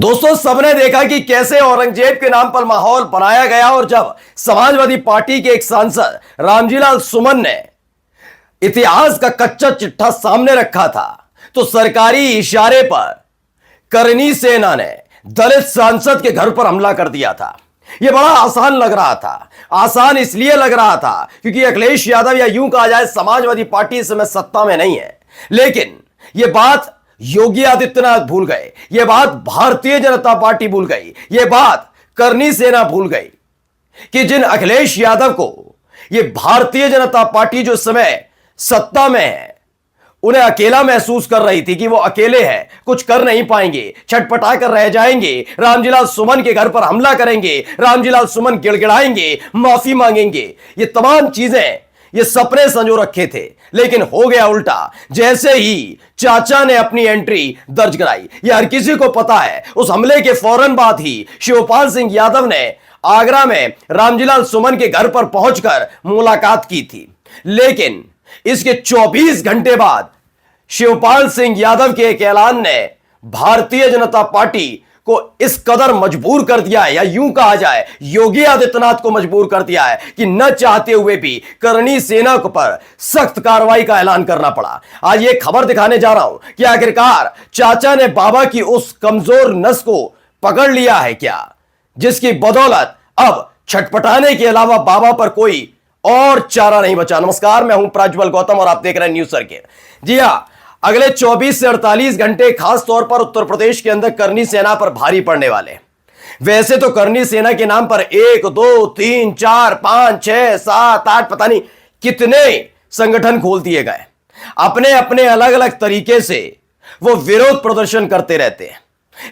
दोस्तों, सबने देखा कि कैसे औरंगजेब के नाम पर माहौल बनाया गया और जब समाजवादी पार्टी के एक सांसद रामजीलाल सुमन ने इतिहास का कच्चा चिट्ठा सामने रखा था तो सरकारी इशारे पर करनी सेना ने दलित सांसद के घर पर हमला कर दिया था। यह बड़ा आसान लग रहा था। आसान इसलिए लग रहा था क्योंकि अखिलेश यादव या यूं कहा जाए समाजवादी पार्टी इस समय सत्ता में नहीं है। लेकिन यह बात योगी आदित्यनाथ भूल गए, यह बात भारतीय जनता पार्टी भूल गई, यह बात करनी सेना भूल गई कि जिन अखिलेश यादव को यह भारतीय जनता पार्टी जो समय सत्ता में है उन्हें अकेला महसूस कर रही थी कि वो अकेले हैं, कुछ कर नहीं पाएंगे, छटपटा कर रह जाएंगे, रामजीलाल सुमन के घर पर हमला करेंगे, रामजीलाल सुमन गिड़गिड़ाएंगे, माफी मांगेंगे, ये तमाम चीजें ये सपने संजो रखे थे। लेकिन हो गया उल्टा। जैसे ही चाचा ने अपनी एंट्री दर्ज कराई, यह हर किसी को पता है, उस हमले के फौरन बाद ही शिवपाल सिंह यादव ने आगरा में रामजीलाल सुमन के घर पर पहुंचकर मुलाकात की थी। लेकिन इसके 24 घंटे बाद शिवपाल सिंह यादव के एक ऐलान ने भारतीय जनता पार्टी को इस कदर मजबूर कर दिया है, या यूं कहा जाए योगी आदित्यनाथ को मजबूर कर दिया है कि न चाहते हुए भी करनी सेना पर सख्त कार्रवाई का ऐलान करना पड़ा। आज ये खबर दिखाने जा रहा हूं कि आखिरकार चाचा ने बाबा की उस कमजोर नस को पकड़ लिया है क्या, जिसकी बदौलत अब छटपटाने के अलावा बाबा पर कोई और चारा नहीं बचा। नमस्कार, मैं हूं प्रज्वल गौतम और आप देख रहे हैं न्यूज सर्किट। जी हां, अगले 24 से 48 घंटे खास तौर पर उत्तर प्रदेश के अंदर करनी सेना पर भारी पड़ने वाले। वैसे तो करनी सेना के नाम पर 1 2 3 4 5 6 7 8 पता नहीं कितने संगठन खोल दिए गए। अपने अपने अलग अलग तरीके से वो विरोध प्रदर्शन करते रहते हैं।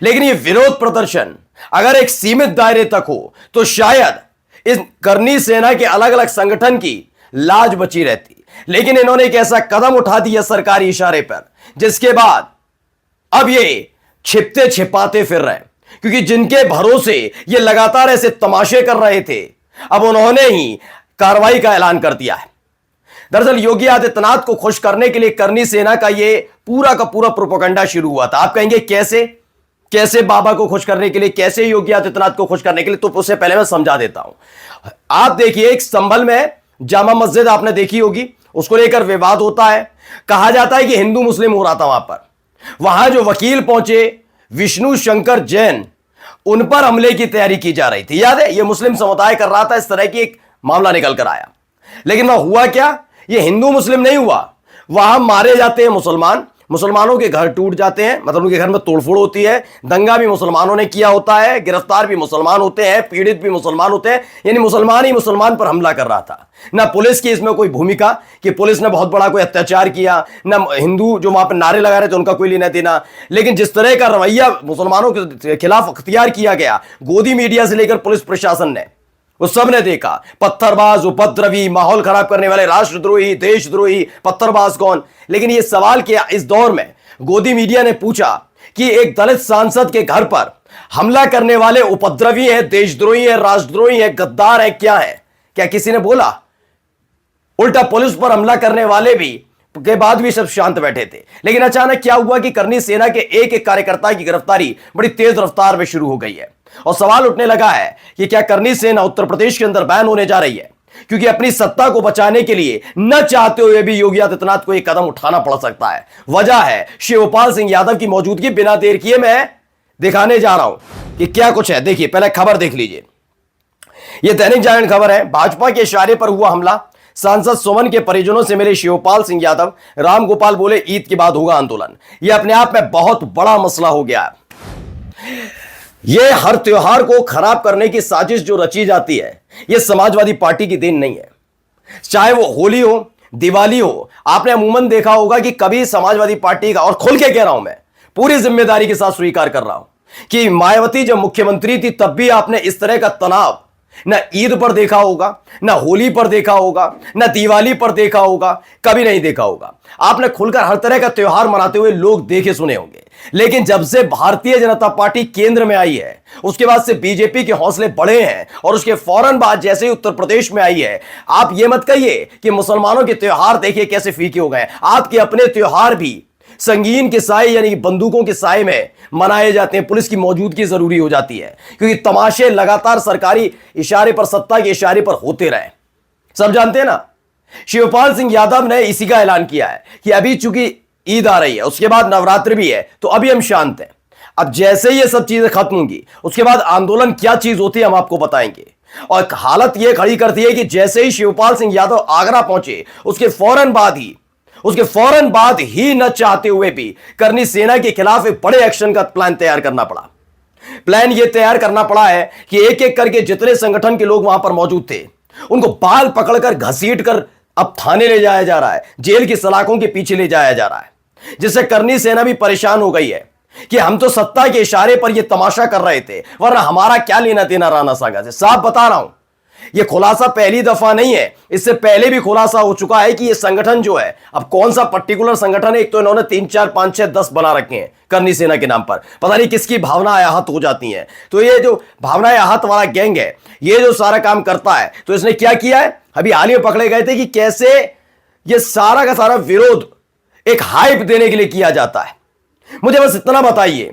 लेकिन ये विरोध प्रदर्शन अगर एक सीमित दायरे तक हो तो शायद इस करनी सेना के अलग अलग संगठन की लाज बची रहती। लेकिन इन्होंने एक ऐसा कदम उठा दिया सरकारी इशारे पर, जिसके बाद अब ये छिपते छिपाते फिर रहे हैं, क्योंकि जिनके भरोसे ये लगातार ऐसे तमाशे कर रहे थे अब उन्होंने ही कार्रवाई का ऐलान कर दिया है। दरअसल योगी आदित्यनाथ को खुश करने के लिए करनी सेना का ये पूरा का पूरा प्रोपेगेंडा शुरू हुआ था। आप कहेंगे कैसे बाबा को खुश करने के लिए, कैसे योगी आदित्यनाथ को खुश करने के लिए, तो उससे पहले मैं समझा देता हूं। आप देखिए, एक संभल में जामा मस्जिद आपने देखी होगी, उसको लेकर विवाद होता है। कहा जाता है कि हिंदू मुस्लिम हो रहा था वहां जो वकील पहुंचे विष्णु शंकर जैन, उन पर हमले की तैयारी की जा रही थी। याद है, यह मुस्लिम समुदाय कर रहा था, इस तरह की एक मामला निकल कर आया। लेकिन वह हुआ क्या, यह हिंदू मुस्लिम नहीं हुआ, वहां मारे जाते हैं मुसलमानों के घर टूट जाते हैं, मतलब उनके घर में तोड़फोड़ होती है, दंगा भी मुसलमानों ने किया होता है, गिरफ्तार भी मुसलमान होते हैं, पीड़ित भी मुसलमान होते हैं। यानी मुसलमान ही मुसलमान पर हमला कर रहा था। ना पुलिस की इसमें कोई भूमिका कि पुलिस ने बहुत बड़ा कोई अत्याचार किया, ना हिंदू जो वहां पर नारे लगा रहे थे उनका कोई लेना देना। लेकिन जिस तरह का रवैया मुसलमानों के खिलाफ अख्तियार किया गया गोदी मीडिया से लेकर पुलिस प्रशासन ने, वो सब ने देखा। पत्थरबाज, उपद्रवी, माहौल खराब करने वाले, राष्ट्रद्रोही, देशद्रोही, पत्थरबाज कौन। लेकिन यह सवाल किया इस दौर में गोदी मीडिया ने पूछा कि एक दलित सांसद के घर पर हमला करने वाले उपद्रवी हैं, देशद्रोही हैं, राष्ट्रद्रोही हैं, गद्दार हैं, क्या है? क्या किसी ने बोला? उल्टा पुलिस पर हमला करने वाले भी के बाद भी सब शांत बैठे थे। लेकिन अचानक क्या हुआ कि करनी सेना के एक एक कार्यकर्ता की गिरफ्तारी बड़ी तेज रफ्तार में शुरू हो गई है। और सवाल उठने लगा है कि क्या करनी सेना उत्तर प्रदेश के अंदर बैन होने जा रही है, क्योंकि अपनी सत्ता को बचाने के लिए न चाहते हुए भी योगी आदित्यनाथ को यह कदम उठाना पड़ सकता है। वजह है शिवपाल सिंह यादव की मौजूदगी। बिना देर किए मैं दिखाने जा रहा हूं कि क्या कुछ है। देखिए, पहले खबर देख लीजिए। यह दैनिक जागरण खबर है। भाजपा के इशारे पर हुआ हमला, सांसद सुमन के परिजनों से मिले शिवपाल सिंह यादव। राम गोपाल बोले ईद के बाद होगा आंदोलन। यह अपने आप में बहुत बड़ा मसला हो गया है। यह हर त्योहार को खराब करने की साजिश जो रची जाती है, यह समाजवादी पार्टी की देन नहीं है। चाहे वो होली हो, दिवाली हो, आपने अमूमन देखा होगा कि कभी समाजवादी पार्टी का, और खुल के कह रहा हूं मैं, पूरी जिम्मेदारी के साथ स्वीकार कर रहा हूं कि मायावती जब मुख्यमंत्री थी तब भी आपने इस तरह का तनाव ना ईद पर देखा होगा, ना होली पर देखा होगा, ना दिवाली पर देखा होगा, कभी नहीं देखा होगा। आपने खुलकर हर तरह का त्योहार मनाते हुए लोग देखे सुने होंगे। लेकिन जब से भारतीय जनता पार्टी केंद्र में आई है, उसके बाद से बीजेपी के हौसले बढ़े हैं, और उसके फौरन बाद जैसे ही उत्तर प्रदेश में आई है, आप ये मत कहिए कि मुसलमानों के त्योहार देखिए कैसे फीके हो गए। आपके अपने त्योहार भी संगीन के साए यानी कि बंदूकों के साए में मनाए जाते हैं। पुलिस की मौजूदगी जरूरी हो जाती है क्योंकि तमाशे लगातार सरकारी इशारे पर, सत्ता के इशारे पर होते रहे। सब जानते हैं ना, शिवपाल सिंह यादव ने इसी का ऐलान किया है कि अभी चूंकि ईद आ रही है, उसके बाद नवरात्रि भी है, तो अभी हम शांत हैं। अब जैसे ये सब चीजें खत्म होंगी उसके बाद आंदोलन क्या चीज होती है हम आपको बताएंगे। और हालत ये खड़ी करती है कि जैसे ही शिवपाल सिंह यादव आगरा पहुंचे उसके फौरन बाद ही न चाहते हुए भी करनी सेना के खिलाफ एक बड़े एक्शन का प्लान तैयार करना पड़ा। प्लान यह तैयार करना पड़ा है कि एक एक करके जितने संगठन के लोग वहां पर मौजूद थे उनको बाल पकड़कर घसीट कर अब थाने ले जाया जा रहा है, जेल की सलाखों के पीछे ले जाया जा रहा है, जिससे करनी सेना भी परेशान हो गई है कि हम तो सत्ता के इशारे पर यह तमाशा कर रहे थे, वरना हमारा क्या लेना देना राणा सागा से। साफ बता रहा हूं, यह खुलासा पहली दफा नहीं है, इससे पहले भी खुलासा हो चुका है कि यह संगठन जो है, अब कौन सा पर्टिकुलर संगठन है, एक तो इन्होंने 3 4 5 6 10 बना रखे हैं करनी सेना के नाम पर, पता नहीं किसकी भावनाएं आहत हो जाती हैं। तो ये जो भावनाएं आहत वाला गैंग है, ये जो सारा काम करता है, तो इसने क्या किया है, अभी हाल ही में पकड़े गए थे कि कैसे यह सारा का सारा विरोध एक हाइप देने के लिए किया जाता है। मुझे बस इतना बताइए,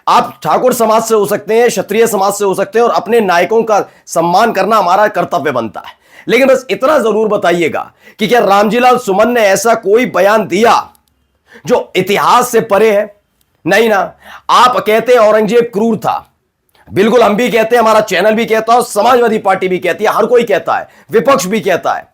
आप ठाकुर समाज से हो सकते हैं, क्षत्रिय समाज से हो सकते हैं, और अपने नायकों का सम्मान करना हमारा कर्तव्य बनता है, लेकिन बस इतना जरूर बताइएगा कि क्या रामजीलाल सुमन ने ऐसा कोई बयान दिया जो इतिहास से परे है? नहीं ना। आप कहते हैं औरंगजेब क्रूर था, बिल्कुल हम भी कहते हैं, हमारा चैनल भी कहता है, समाजवादी पार्टी भी कहती है, हर कोई कहता है, विपक्ष भी कहता है,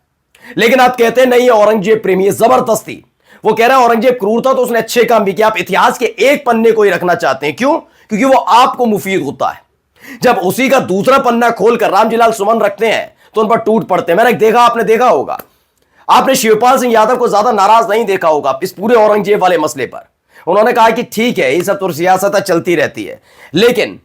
लेकिन आप कहते हैं नहीं औरंगजेब प्रेमी है, जबरदस्ती। वो कह रहा है औरंगजेब क्रूर था तो उसने अच्छे काम भी किया। आप इतिहास के एक पन्ने को ही रखना चाहते हैं, क्यों? क्योंकि वो आपको मुफीद होता है। जब उसी का दूसरा पन्ना खोलकर रामजीलाल सुमन रखते हैं तो उन पर टूट पड़ते हैं। मैंने देखा, आपने देखा होगा, आपने शिवपाल सिंह यादव को ज्यादा नाराज नहीं देखा होगा इस पूरे औरंगजेब वाले मसले पर। उन्होंने कहा कि ठीक है, ये सब तो सियासत चलती रहती है, लेकिन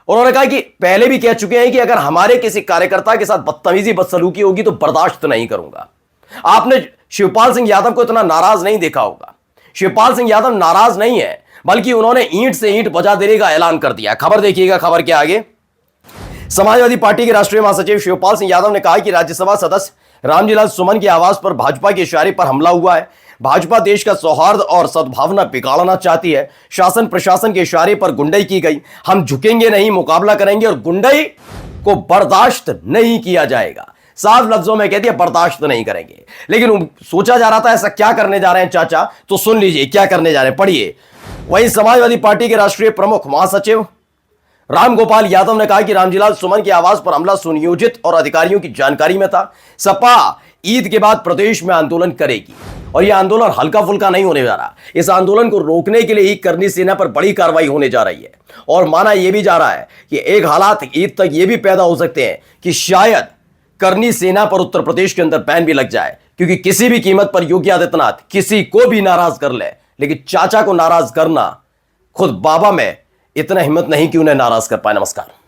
उन्होंने कहा कि पहले भी कह चुके हैं कि अगर हमारे किसी कार्यकर्ता के साथ बदतमीजी बदसलूकी होगी तो बर्दाश्त नहीं करूंगा। आपने शिवपाल सिंह यादव को इतना नाराज नहीं देखा होगा। शिवपाल सिंह यादव नाराज नहीं है, बल्कि उन्होंने ईंट से ईंट बजा देने का ऐलान कर दिया। खबर देखिएगा, खबर के आगे। समाजवादी पार्टी के राष्ट्रीय महासचिव शिवपाल सिंह यादव ने कहा कि राज्यसभा सदस्य रामजीलाल सुमन के आवास पर भाजपा के इशारे पर हमला हुआ है। भाजपा देश का सौहार्द और सद्भावना बिगाड़ना चाहती है। शासन प्रशासन के इशारे पर गुंडई की गई। हम झुकेंगे नहीं, मुकाबला करेंगे और गुंडई को बर्दाश्त नहीं किया जाएगा। साफ लफ्जों में कह दिया, बर्दाश्त नहीं करेंगे। लेकिन सोचा जा रहा था ऐसा क्या करने जा रहे हैं चाचा, तो सुन लीजिए क्या करने जा रहे हैं, पढ़िए। वहीं समाजवादी पार्टी के राष्ट्रीय प्रमुख महासचिव रामगोपाल यादव ने कहा कि रामजीलाल सुमन के आवास पर हमला सुनियोजित और अधिकारियों की जानकारी में था। सपा ईद के बाद प्रदेश में आंदोलन करेगी और यह आंदोलन हल्का फुल्का नहीं होने जा रहा। इस आंदोलन को रोकने के लिए ही करनी सेना पर बड़ी कार्रवाई होने जा रही है और माना यह भी जा रहा है कि एक हालात ईद तक यह भी पैदा हो सकते हैं कि शायद करनी सेना पर उत्तर प्रदेश के अंदर बैन भी लग जाए, क्योंकि किसी भी कीमत पर योगी आदित्यनाथ किसी को भी नाराज कर ले, लेकिन चाचा को नाराज करना, खुद बाबा में इतना हिम्मत नहीं कि उन्हें नाराज कर पाए। नमस्कार।